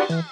Assalamualaikum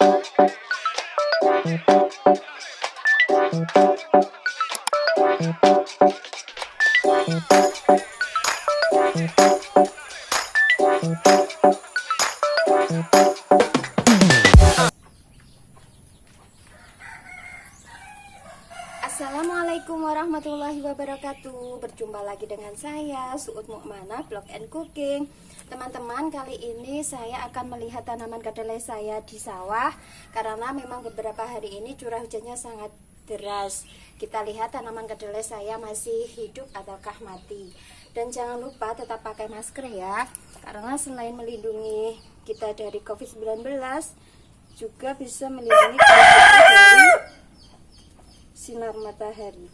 warahmatullahi wabarakatuh. Berjumpa lagi dengan saya Suud Mukmanah Vlog and Cooking. Teman-teman, kali ini saya akan melihat tanaman kedelai saya di sawah karena memang beberapa hari ini curah hujannya sangat deras. Kita lihat tanaman kedelai saya masih hidup ataukah mati. Dan jangan lupa tetap pakai masker ya, karena selain melindungi kita dari COVID-19 juga bisa melindungi kita dari sinar matahari.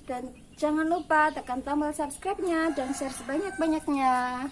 Dan jangan lupa tekan tombol subscribe-nya dan share sebanyak-banyaknya.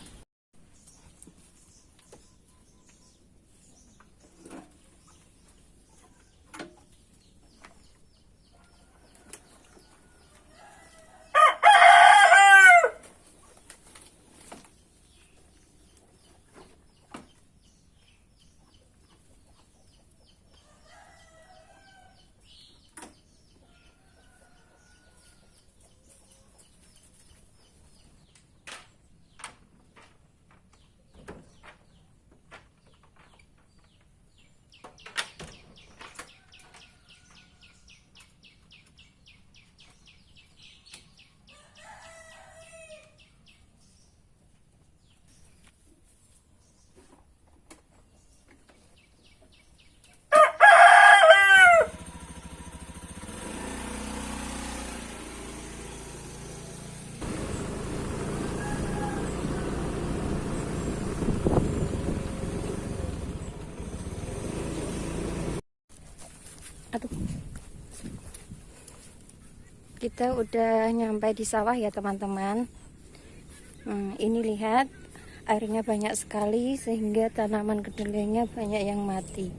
Kita udah nyampe di sawah ya teman-teman. Ini lihat, airnya banyak sekali sehingga tanaman kedelainya banyak yang mati.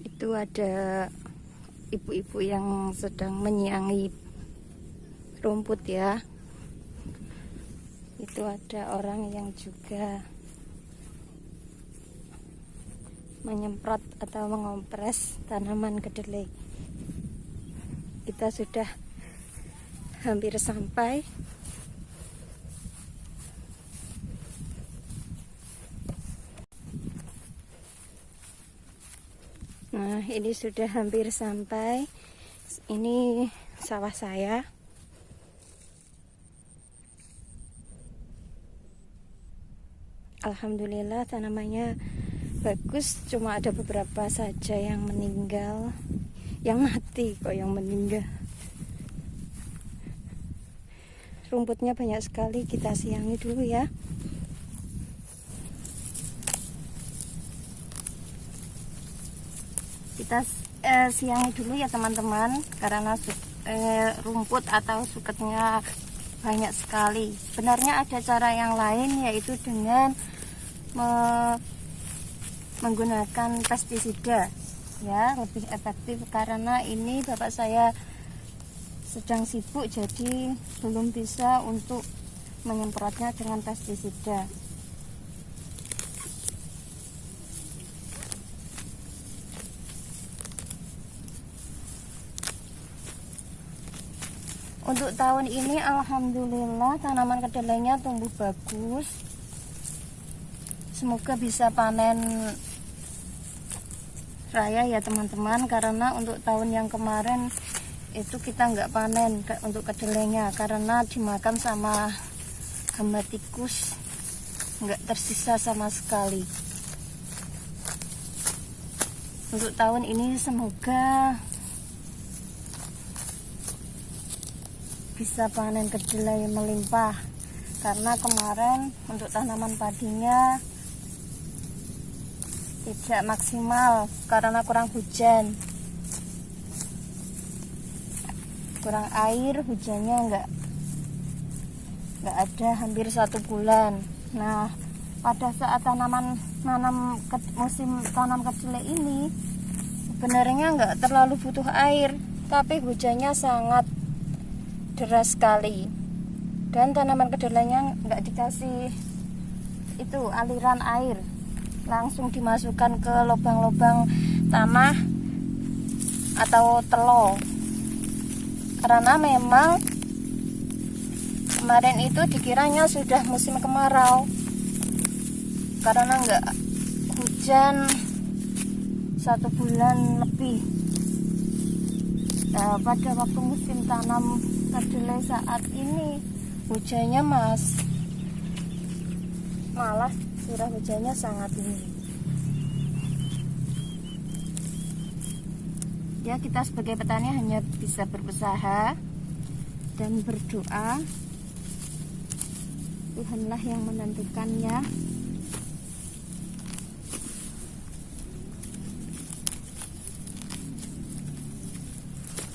Itu ada ibu-ibu yang sedang menyiangi rumput ya. Itu ada orang yang juga menyemprot atau mengompres tanaman kedelai. Kita sudah hampir sampai. Nah, ini sudah hampir sampai. Ini sawah saya. Alhamdulillah tanamannya bagus, cuma ada beberapa saja yang meninggal, yang mati kok yang meninggal. Rumputnya banyak sekali, kita siangi dulu ya. Kita siangi dulu ya teman-teman, karena rumput atau suketnya banyak sekali. Sebenarnya ada cara yang lain, yaitu dengan menggunakan pestisida ya, lebih efektif, karena ini bapak saya sedang sibuk jadi belum bisa untuk menyemprotnya dengan pestisida. Untuk tahun ini alhamdulillah tanaman kedelainya tumbuh bagus. Semoga bisa panen raya ya teman-teman, karena untuk tahun yang kemarin itu kita nggak panen untuk kedelainya karena dimakan sama hama tikus, nggak tersisa sama sekali. Untuk tahun ini semoga bisa panen kedelai melimpah, karena kemarin untuk tanaman padinya tidak maksimal karena kurang hujan, kurang air, hujannya nggak ada hampir 1 bulan. Nah, pada saat musim tanam kedelai ini sebenarnya nggak terlalu butuh air, tapi hujannya sangat deras sekali, dan tanaman kedelainya nggak dikasih itu aliran air, langsung dimasukkan ke lubang-lubang tanah atau telo, karena memang kemarin itu dikiranya sudah musim kemarau karena nggak hujan 1 bulan lebih. Nah, pada waktu musim tanam kedelai saat ini hujannya malah curah hujannya sangat tinggi. Ya, kita sebagai petani hanya bisa berusaha dan berdoa. Tuhanlah yang menentukannya.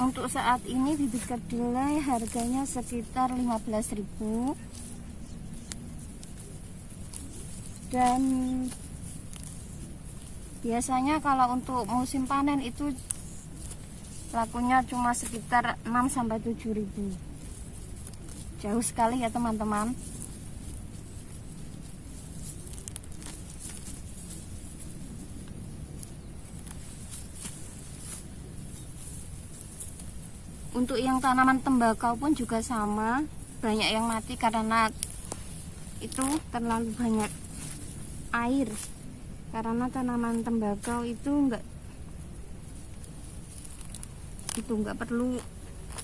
Untuk saat ini bibit kedelai harganya sekitar 15.000, dan biasanya kalau untuk musim panen itu lakunya cuma sekitar 6-7.000. Jauh sekali ya teman-teman. Untuk yang tanaman tembakau pun juga sama, banyak yang mati karena itu terlalu banyak air. Karena tanaman tembakau itu enggak perlu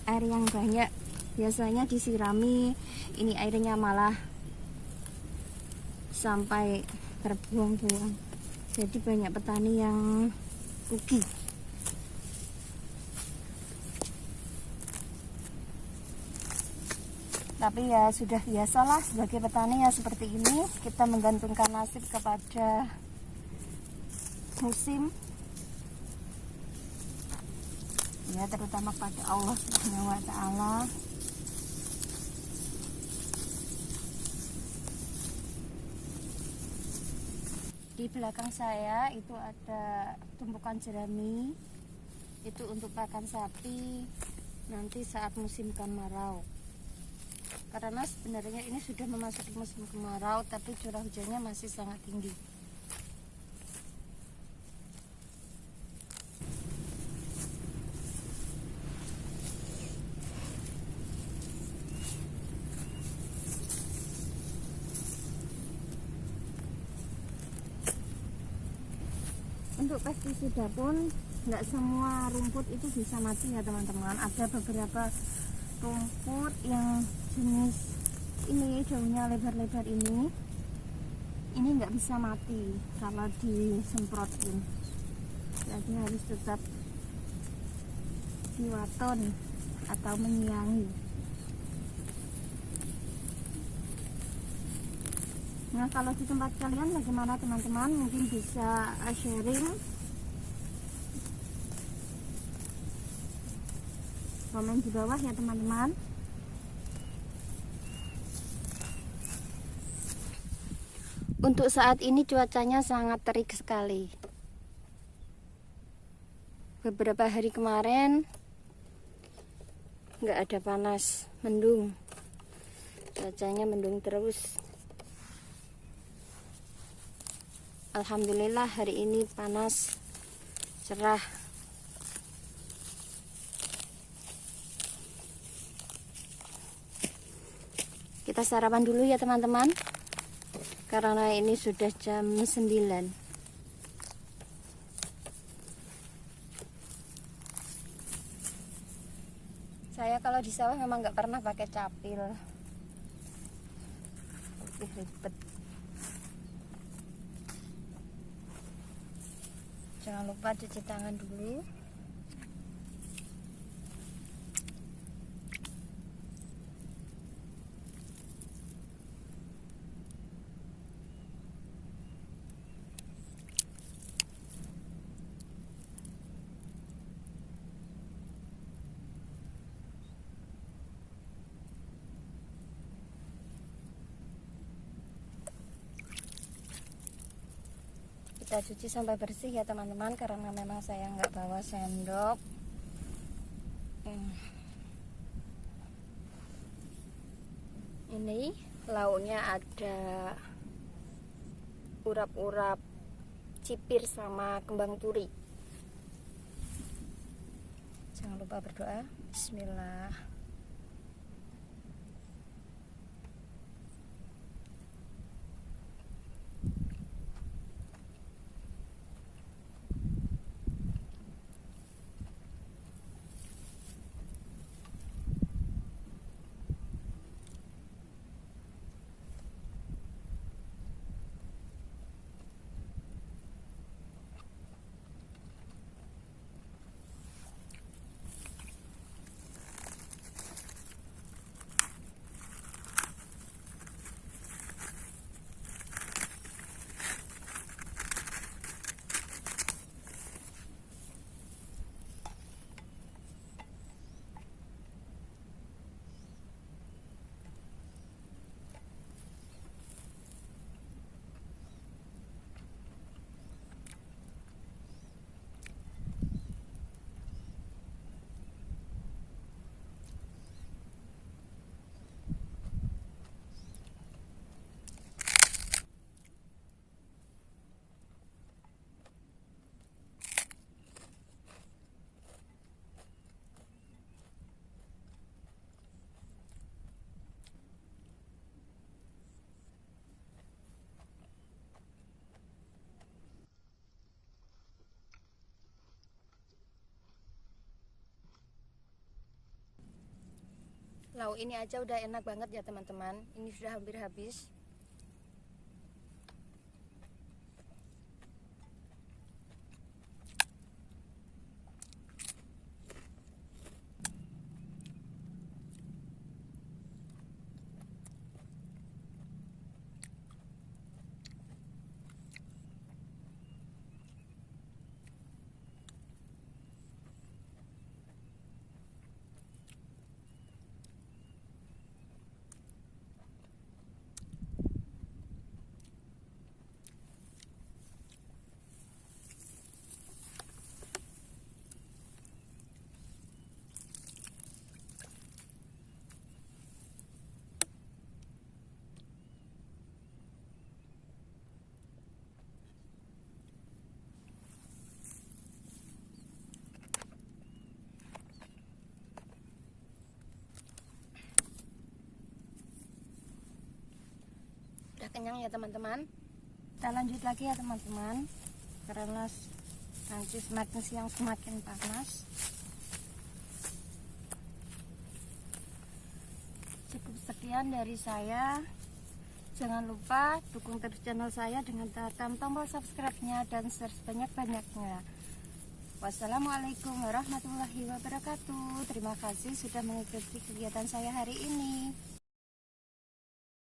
air yang banyak, biasanya disirami, ini airnya malah sampai terbuang-buang. Jadi banyak petani yang rugi. Tapi ya sudah biasalah sebagai petani ya seperti ini, kita menggantungkan nasib kepada musim, ya terutama pada Allah Subhanahu wa Ta'ala. Di belakang saya itu ada tumpukan jerami, itu untuk pakan sapi nanti saat musim kemarau. Karena sebenarnya ini sudah memasuki musim kemarau, tapi curah hujannya masih sangat tinggi. Untuk pestisida pun nggak semua rumput itu bisa mati ya teman-teman. Ada beberapa rumput yang jenis ini daunnya lebar-lebar ini nggak bisa mati kalau disemprotin, jadi harus tetap diwaton atau menyiangi. Nah, kalau di tempat kalian bagaimana teman-teman, mungkin bisa sharing, komen di bawah ya teman-teman. Untuk saat ini cuacanya sangat terik sekali. Beberapa hari kemarin nggak ada panas, mendung, cuacanya mendung terus. Alhamdulillah hari ini panas, cerah. Kita sarapan dulu ya teman-teman, karena ini sudah jam 9. Saya kalau di sawah memang nggak pernah pakai capil, lebih ribet. Jangan lupa cuci tangan dulu. Kita cuci sampai bersih ya teman-teman, karena memang saya nggak bawa sendok. Ini lauknya ada urap-urap cipir sama kembang turi. Jangan lupa berdoa. Bismillah. Lauk ini aja udah enak banget ya teman-teman. Ini sudah hampir habis. Udah kenyang ya teman-teman. Kita lanjut lagi ya teman-teman, karena nanti semakin siang semakin panas. Cukup sekian dari saya. Jangan lupa dukung terus channel saya dengan tekan tombol subscribe-nya dan share sebanyak-banyaknya. Wassalamualaikum warahmatullahi wabarakatuh. Terima kasih sudah mengikuti kegiatan saya hari ini.